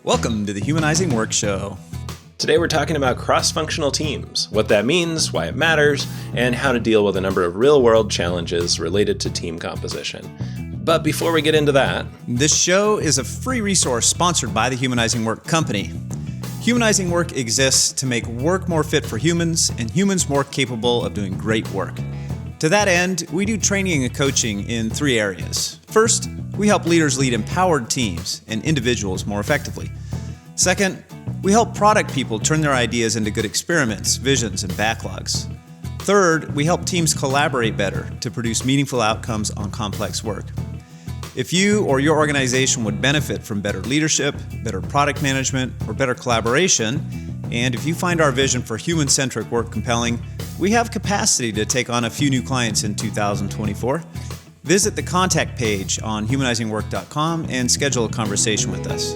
Welcome to the Humanizing Work Show. Today we're talking about cross-functional teams, what that means, why it matters, and how to deal with a number of real-world challenges related to team composition. But before we get into that, this show is a free resource sponsored by the Humanizing Work company. Humanizing Work exists to make work more fit for humans and humans more capable of doing great work. To that end, we do training and coaching in three areas. First, we help leaders lead empowered teams and individuals more effectively. Second, we help product people turn their ideas into good experiments, visions, and backlogs. Third, we help teams collaborate better to produce meaningful outcomes on complex work. If you or your organization would benefit from better leadership, better product management, or better collaboration, and if you find our vision for human-centric work compelling, we have capacity to take on a few new clients in 2024. Visit the contact page on humanizingwork.com and schedule a conversation with us.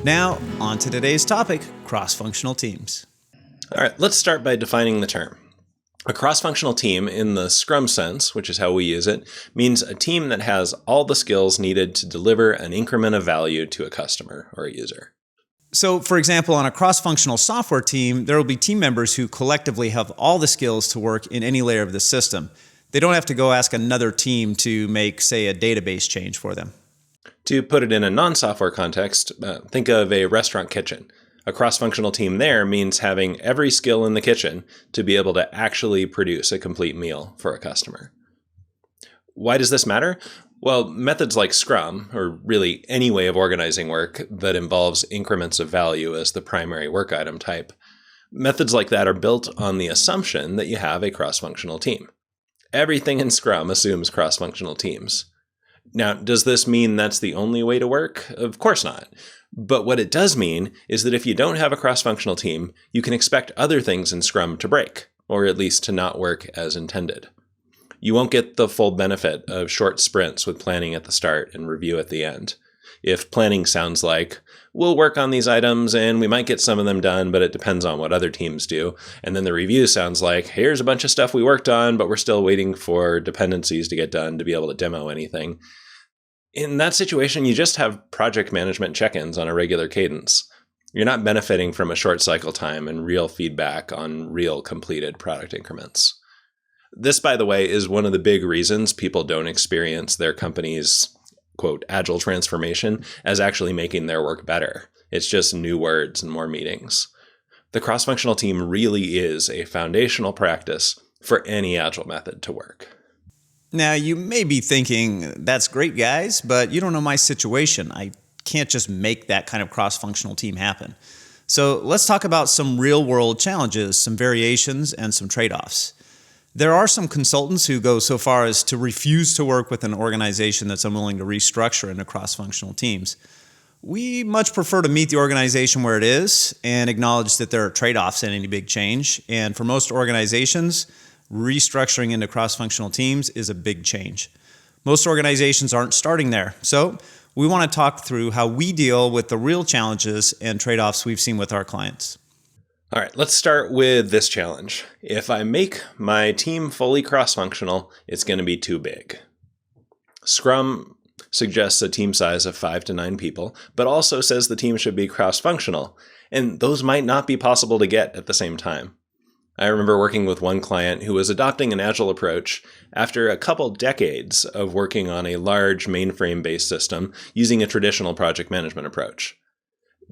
Now, on to today's topic, cross-functional teams. all right, let's start by defining the term. A cross-functional team, in the Scrum sense, which is how we use it, means a team that has all the skills needed to deliver an increment of value to a customer or a user. So, for example, on a cross-functional software team, there will be team members who collectively have all the skills to work in any layer of the system. They don't have to go ask another team to make, say, a database change for them. To put it in a non-software context, think of a restaurant kitchen. A cross-functional team there means having every skill in the kitchen to be able to actually produce a complete meal for a customer. Why does this matter? Well, methods like Scrum, or really any way of organizing work that involves increments of value as the primary work item type, methods like that are built on the assumption that you have a cross-functional team. Everything in Scrum assumes cross-functional teams. Now, does this mean that's the only way to work? Of course not. But what it does mean is that if you don't have a cross-functional team, you can expect other things in Scrum to break, or at least to not work as intended. You won't get the full benefit of short sprints with planning at the start and review at the end. If planning sounds like, we'll work on these items and we might get some of them done, but it depends on what other teams do. And then the review sounds like, here's a bunch of stuff we worked on, but we're still waiting for dependencies to get done to be able to demo anything. In that situation, you just have project management check-ins on a regular cadence. You're not benefiting from a short cycle time and real feedback on real completed product increments. This, by the way, is one of the big reasons people don't experience their company's, quote, agile transformation as actually making their work better. It's just new words and more meetings. The cross-functional team really is a foundational practice for any agile method to work. Now, you may be thinking, that's great, guys, but you don't know my situation. I can't just make that kind of cross-functional team happen. So let's talk about some real-world challenges, some variations, and some trade-offs. There are some consultants who go so far as to refuse to work with an organization that's unwilling to restructure into cross-functional teams. We much prefer to meet the organization where it is and acknowledge that there are trade-offs in any big change. And for most organizations, restructuring into cross-functional teams is a big change. Most organizations aren't starting there. So we want to talk through how we deal with the real challenges and trade-offs we've seen with our clients. All right, let's start with this challenge. If I make my team fully cross-functional, it's going to be too big. Scrum suggests a team size of 5 to 9 people, but also says the team should be cross-functional, and those might not be possible to get at the same time. I remember working with one client who was adopting an agile approach after a couple decades of working on a large mainframe-based system using a traditional project management approach.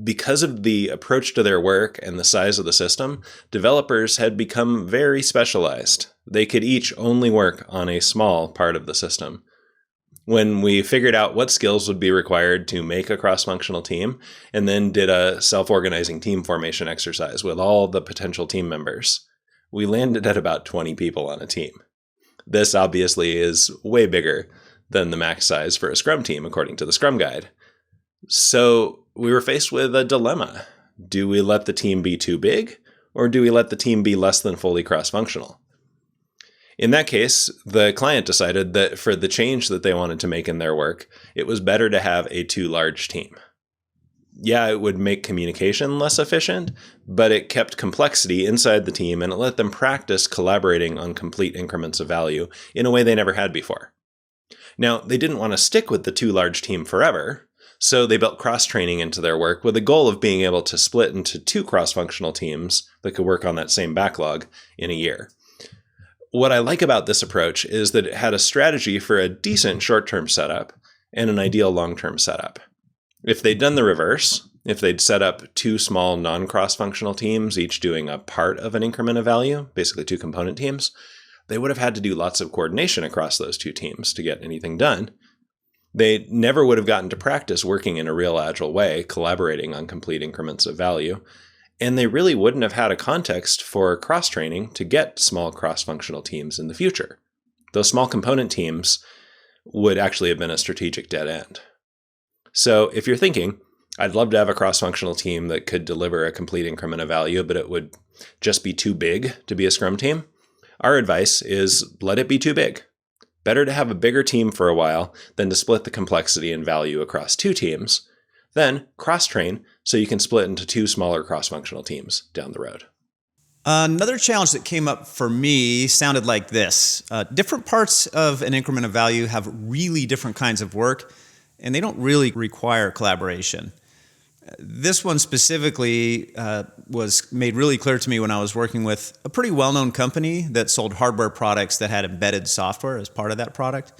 Because of the approach to their work and the size of the system, developers had become very specialized. They could each only work on a small part of the system. When we figured out what skills would be required to make a cross-functional team, and then did a self-organizing team formation exercise with all the potential team members, we landed at about 20 people on a team. This obviously is way bigger than the max size for a Scrum team, according to the Scrum Guide. So we were faced with a dilemma. Do we let the team be too big, or do we let the team be less than fully cross-functional? In that case, the client decided that for the change that they wanted to make in their work, it was better to have a too large team. Yeah, it would make communication less efficient, but it kept complexity inside the team and it let them practice collaborating on complete increments of value in a way they never had before. Now, they didn't want to stick with the too large team forever, So they built cross-training into their work with the goal of being able to split into 2 cross-functional teams that could work on that same backlog in a year. What I like about this approach is that it had a strategy for a decent short-term setup and an ideal long-term setup. If they'd done the reverse, if they'd set up 2 small non-cross-functional teams, each doing a part of an increment of value, basically 2 component teams, they would have had to do lots of coordination across those 2 teams to get anything done. They never would have gotten to practice working in a real agile way, collaborating on complete increments of value, and they really wouldn't have had a context for cross-training to get small cross-functional teams in the future. Those small component teams would actually have been a strategic dead end. So if you're thinking, I'd love to have a cross-functional team that could deliver a complete increment of value, but it would just be too big to be a Scrum team, our advice is let it be too big. Better to have a bigger team for a while than to split the complexity and value across 2 teams. Then cross-train so you can split into 2 smaller cross-functional teams down the road. Another challenge that came up for me sounded like this. Different parts of an increment of value have really different kinds of work, and they don't really require collaboration. This one specifically was made really clear to me when I was working with a pretty well-known company that sold hardware products that had embedded software as part of that product.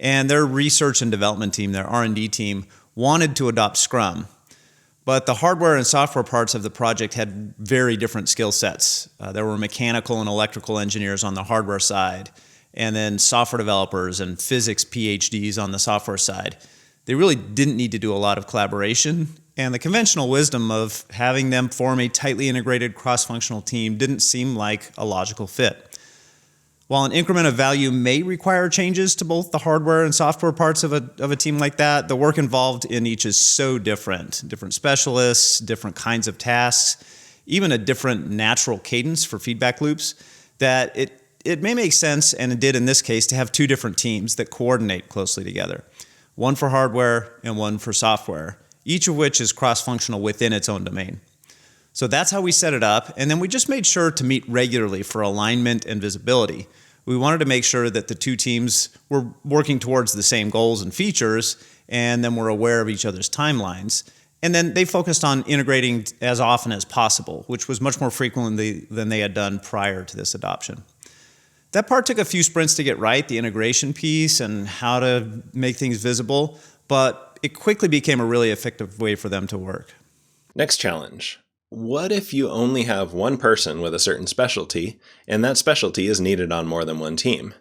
And their research and development team, their R&D team, wanted to adopt Scrum. But the hardware and software parts of the project had very different skill sets. There were mechanical and electrical engineers on the hardware side, and then software developers and physics PhDs on the software side. They really didn't need to do a lot of collaboration, and the conventional wisdom of having them form a tightly integrated cross-functional team didn't seem like a logical fit. While an increment of value may require changes to both the hardware and software parts of a team like that, the work involved in each is so different. Different specialists, different kinds of tasks, even a different natural cadence for feedback loops, that it may make sense, and it did in this case, to have 2 different teams that coordinate closely together. One for hardware and one for software, each of which is cross-functional within its own domain. So that's how we set it up, and then we just made sure to meet regularly for alignment and visibility. We wanted to make sure that the 2 teams were working towards the same goals and features, and then were aware of each other's timelines. And then they focused on integrating as often as possible, which was much more frequently than they had done prior to this adoption. That part took a few sprints to get right, the integration piece and how to make things visible, but it quickly became a really effective way for them to work. Next challenge. What if you only have one person with a certain specialty, and that specialty is needed on more than one team?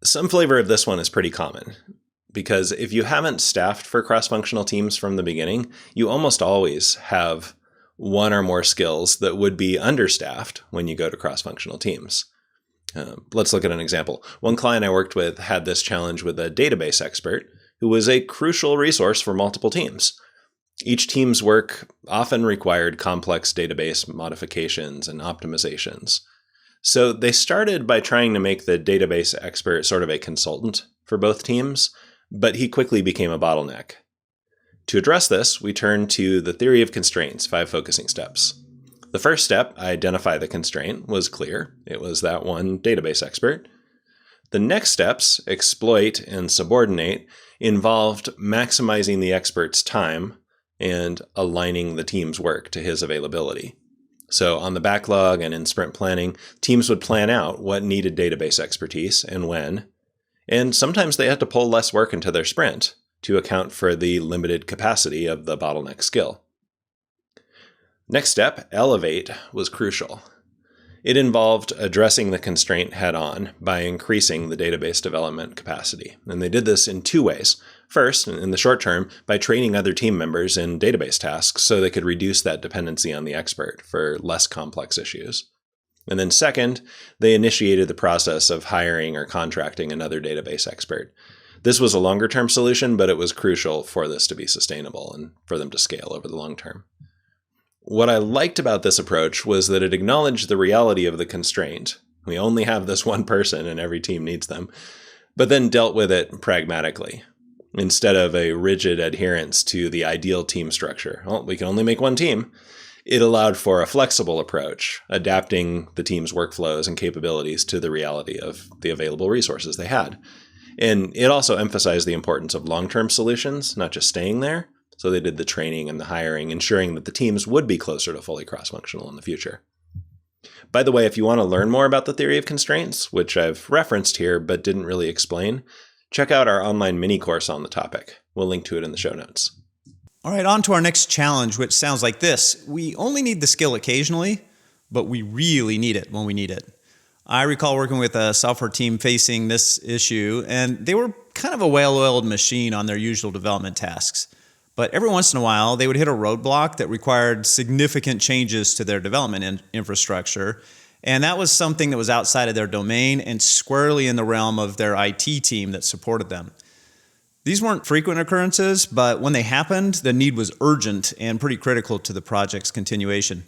Some flavor of this one is pretty common, because if you haven't staffed for cross-functional teams from the beginning, you almost always have one or more skills that would be understaffed when you go to cross-functional teams. Let's look at an example. One client I worked with had this challenge with a database expert who was a crucial resource for multiple teams. Each team's work often required complex database modifications and optimizations. So they started by trying to make the database expert sort of a consultant for both teams, but he quickly became a bottleneck. To address this, we turned to the theory of constraints, 5 focusing steps. The first step, identify the constraint, was clear. It was that one database expert. The next steps, exploit and subordinate, involved maximizing the expert's time and aligning the team's work to his availability. So on the backlog and in sprint planning, teams would plan out what needed database expertise and when, and sometimes they had to pull less work into their sprint to account for the limited capacity of the bottleneck skill. Next step, elevate, was crucial. It involved addressing the constraint head-on by increasing the database development capacity. And they did this in 2 ways. First, in the short term, by training other team members in database tasks so they could reduce that dependency on the expert for less complex issues. And then second, they initiated the process of hiring or contracting another database expert. This was a longer-term solution, but it was crucial for this to be sustainable and for them to scale over the long term. What I liked about this approach was that it acknowledged the reality of the constraint. We only have this one person and every team needs them, but then dealt with it pragmatically. Instead of a rigid adherence to the ideal team structure, well, we can only make one team, it allowed for a flexible approach, adapting the team's workflows and capabilities to the reality of the available resources they had. And it also emphasized the importance of long-term solutions, not just staying there. So they did the training and the hiring, ensuring that the teams would be closer to fully cross-functional in the future. By the way, if you want to learn more about the theory of constraints, which I've referenced here but didn't really explain, check out our online mini course on the topic. We'll link to it in the show notes. All right, on to our next challenge, which sounds like this. We only need the skill occasionally, but we really need it when we need it. I recall working with a software team facing this issue, and they were kind of a well-oiled machine on their usual development tasks. But every once in a while, they would hit a roadblock that required significant changes to their development infrastructure. And that was something that was outside of their domain and squarely in the realm of their IT team that supported them. These weren't frequent occurrences, but when they happened, the need was urgent and pretty critical to the project's continuation.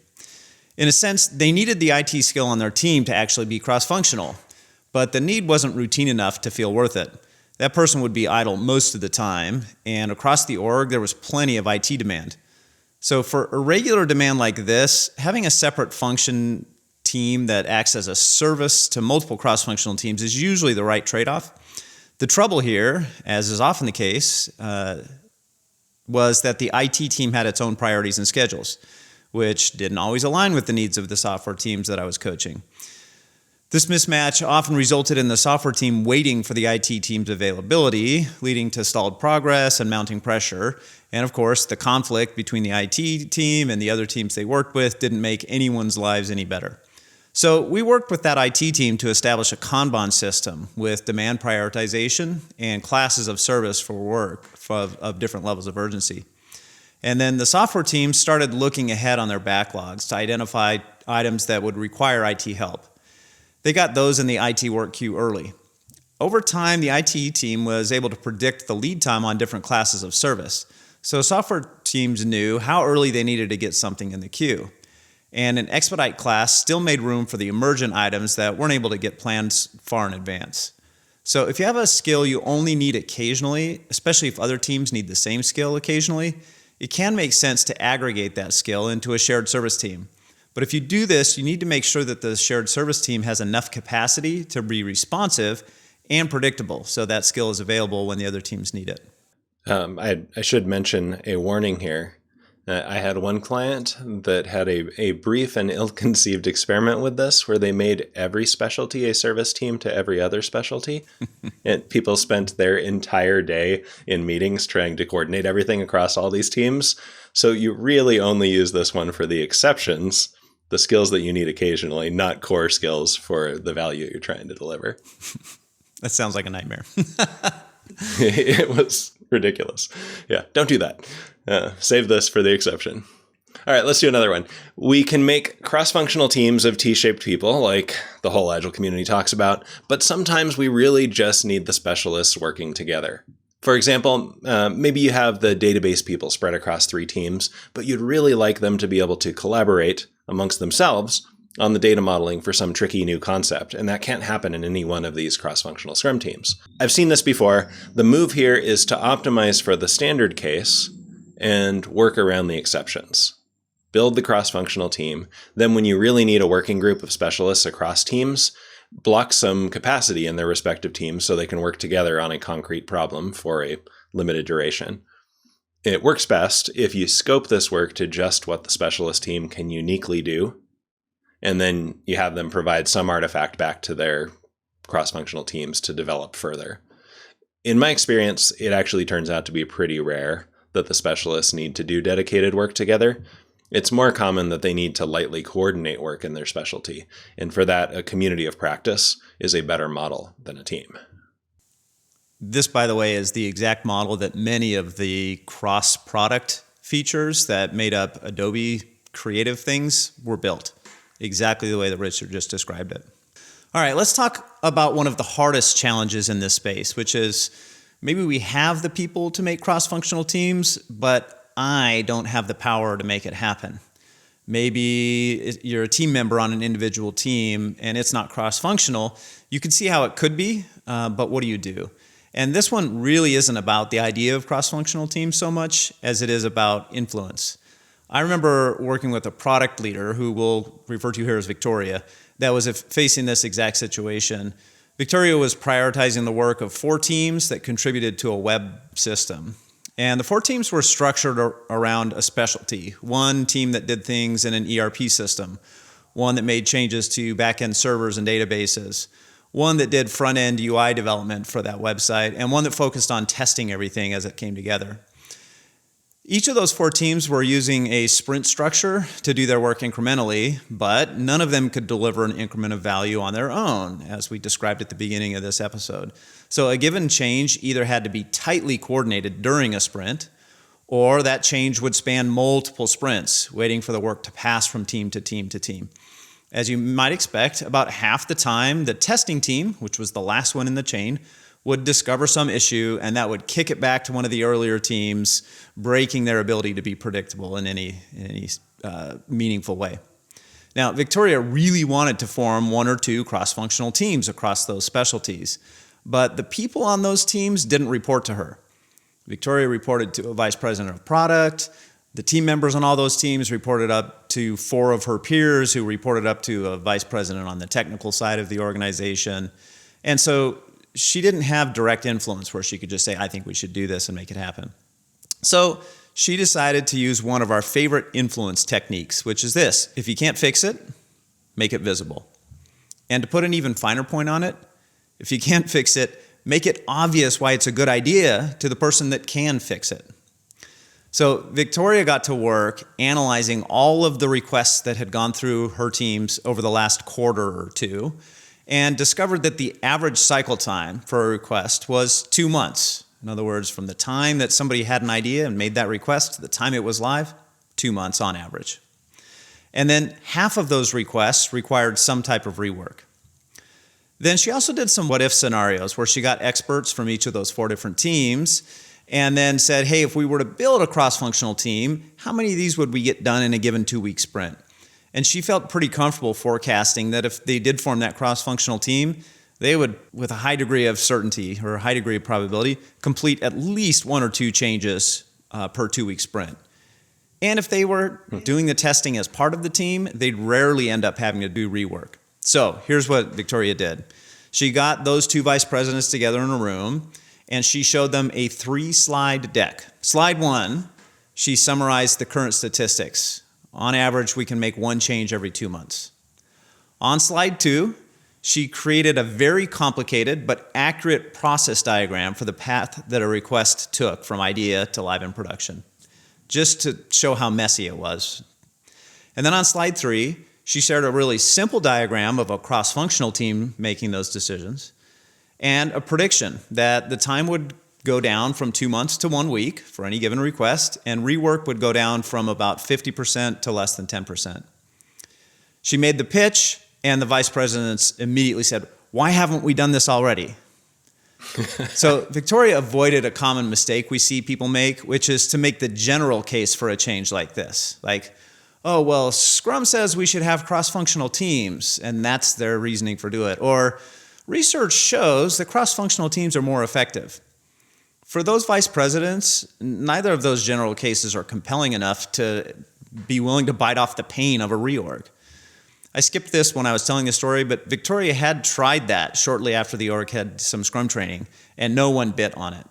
In a sense, they needed the IT skill on their team to actually be cross-functional, but the need wasn't routine enough to feel worth it. That person would be idle most of the time, and across the org, there was plenty of IT demand. So for a regular demand like this, having a separate function team that acts as a service to multiple cross-functional teams is usually the right trade-off. The trouble here, as is often the case, was that the IT team had its own priorities and schedules, which didn't always align with the needs of the software teams that I was coaching. This mismatch often resulted in the software team waiting for the IT team's availability, leading to stalled progress and mounting pressure. And of course, the conflict between the IT team and the other teams they worked with didn't make anyone's lives any better. So we worked with that IT team to establish a Kanban system with demand prioritization and classes of service for work of different levels of urgency. And then the software team started looking ahead on their backlogs to identify items that would require IT help. They got those in the IT work queue early. Over time, the IT team was able to predict the lead time on different classes of service. So software teams knew how early they needed to get something in the queue. And an expedite class still made room for the emergent items that weren't able to get planned far in advance. So if you have a skill you only need occasionally, especially if other teams need the same skill occasionally, it can make sense to aggregate that skill into a shared service team. But if you do this, you need to make sure that the shared service team has enough capacity to be responsive and predictable, so that skill is available when the other teams need it. I should mention a warning here. I had one client that had a brief and ill-conceived experiment with this, where they made every specialty a service team to every other specialty. And people spent their entire day in meetings trying to coordinate everything across all these teams. So you really only use this one for the exceptions, the skills that you need occasionally, not core skills for the value you're trying to deliver. That sounds like a nightmare. It was ridiculous. Yeah, don't do that. Save this for the exception. All right, let's do another one. We can make cross-functional teams of T-shaped people, like the whole Agile community talks about, but sometimes we really just need the specialists working together. For example, maybe you have the database people spread across 3 teams, but you'd really like them to be able to collaborate amongst themselves on the data modeling for some tricky new concept, and that can't happen in any one of these cross-functional Scrum teams. I've seen this before. The move here is to optimize for the standard case and work around the exceptions. Build the cross-functional team. Then when you really need a working group of specialists across teams, block some capacity in their respective teams so they can work together on a concrete problem for a limited duration. It works best if you scope this work to just what the specialist team can uniquely do, and then you have them provide some artifact back to their cross-functional teams to develop further. In my experience, it actually turns out to be pretty rare that the specialists need to do dedicated work together. It's more common that they need to lightly coordinate work in their specialty, and for that, a community of practice is a better model than a team. This, by the way, is the exact model that many of the cross-product features that made up Adobe creative things were built. Exactly the way that Richard just described it. All right, let's talk about one of the hardest challenges in this space, which is maybe we have the people to make cross-functional teams, but I don't have the power to make it happen. Maybe you're a team member on an individual team and it's not cross-functional. You can see how it could be, but what do you do? And this one really isn't about the idea of cross-functional teams so much as it is about influence. I remember working with a product leader who we'll refer to here as Victoria that was facing this exact situation. Victoria was prioritizing the work of 4 teams that contributed to a web system. And the 4 teams were structured around a specialty. One team that did things in an ERP system, one that made changes to back-end servers and databases, one that did front-end UI development for that website, and one that focused on testing everything as it came together. Each of those 4 teams were using a sprint structure to do their work incrementally, but none of them could deliver an increment of value on their own, as we described at the beginning of this episode. So a given change either had to be tightly coordinated during a sprint, or that change would span multiple sprints, waiting for the work to pass from team to team to team. As you might expect, about half the time, the testing team, which was the last one in the chain, would discover some issue, and that would kick it back to one of the earlier teams, breaking their ability to be predictable in any meaningful way. Now, Victoria really wanted to form 1 or 2 cross-functional teams across those specialties, but the people on those teams didn't report to her. Victoria reported to a vice president of product. The team members on all those teams reported up to 4 of her peers, who reported up to a vice president on the technical side of the organization. And so she didn't have direct influence where she could just say, I think we should do this and make it happen. So she decided to use one of our favorite influence techniques, which is this: if you can't fix it, make it visible. And to put an even finer point on it, if you can't fix it, make it obvious why it's a good idea to the person that can fix it. So Victoria got to work analyzing all of the requests that had gone through her teams over the last quarter or 2, and discovered that the average cycle time for a request was 2 months. In other words, from the time that somebody had an idea and made that request to the time it was live, 2 months on average. And then half of those requests required some type of rework. Then she also did some what-if scenarios where she got experts from each of those 4 different teams and then said, hey, if we were to build a cross-functional team, how many of these would we get done in a given 2-week sprint? And she felt pretty comfortable forecasting that if they did form that cross-functional team, they would, with a high degree of certainty or a high degree of probability, complete at least 1 or 2 changes per 2-week sprint. And if they were doing the testing as part of the team, they'd rarely end up having to do rework. So here's what Victoria did. She got those 2 vice presidents together in a room, and she showed them a 3-slide deck. Slide 1, she summarized the current statistics. On average, we can make 1 change every 2 months. On slide 2, she created a very complicated but accurate process diagram for the path that a request took from idea to live in production, just to show how messy it was. And then on slide 3, she shared a really simple diagram of a cross-functional team making those decisions, and a prediction that the time would go down from 2 months to 1 week for any given request, and rework would go down from about 50% to less than 10%. She made the pitch, and the vice presidents immediately said, why haven't we done this already? So Victoria avoided a common mistake we see people make, which is to make the general case for a change like this. Like, oh, well, Scrum says we should have cross-functional teams, and that's their reasoning for doing it. Or research shows that cross-functional teams are more effective. For those vice presidents, neither of those general cases are compelling enough to be willing to bite off the pain of a reorg. I skipped this when I was telling the story, but Victoria had tried that shortly after the org had some Scrum training, and no one bit on it.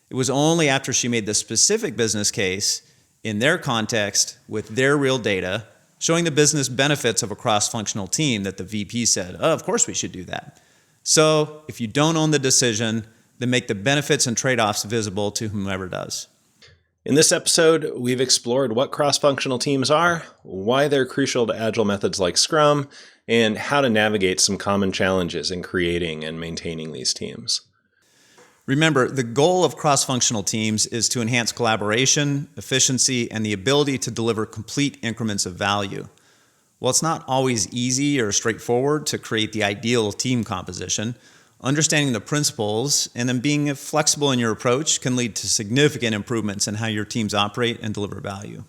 It was only after she made the specific business case in their context with their real data, showing the business benefits of a cross-functional team, that the VP said, oh, of course we should do that. So if you don't own the decision, then make the benefits and trade-offs visible to whomever does. In this episode, we've explored what cross-functional teams are, why they're crucial to Agile methods like Scrum, and how to navigate some common challenges in creating and maintaining these teams. Remember, the goal of cross-functional teams is to enhance collaboration, efficiency, and the ability to deliver complete increments of value. While it's not always easy or straightforward to create the ideal team composition, understanding the principles and then being flexible in your approach can lead to significant improvements in how your teams operate and deliver value.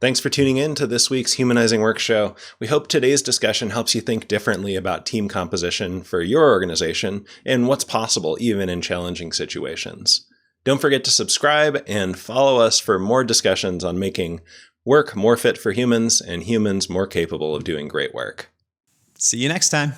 Thanks for tuning in to this week's Humanizing Work show. We hope today's discussion helps you think differently about team composition for your organization and what's possible even in challenging situations. Don't forget to subscribe and follow us for more discussions on making work more fit for humans and humans more capable of doing great work. See you next time.